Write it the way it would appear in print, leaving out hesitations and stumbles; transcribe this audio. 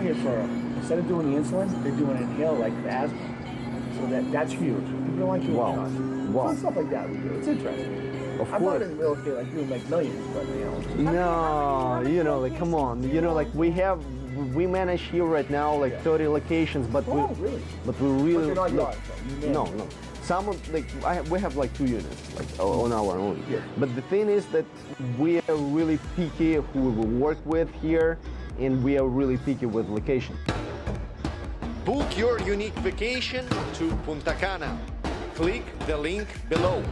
here for, instead of doing the insulin, they're doing inhale like the asthma. So that's huge. People don't like doing shots. Wow. So stuff like that we do. It's interesting. Of I'm course. not in real estate like doing like millions, but No, you know, like come on, you know, like we manage here right now like 30 locations, but oh, really? but we really But you're not look, yours, though. You no, manage. no. Some of like we have like 2 units like on our own. Yeah. But the thing is that we are really picky who we will work with here, and we are really picky with location. Book your unique vacation to Punta Cana. Click the link below.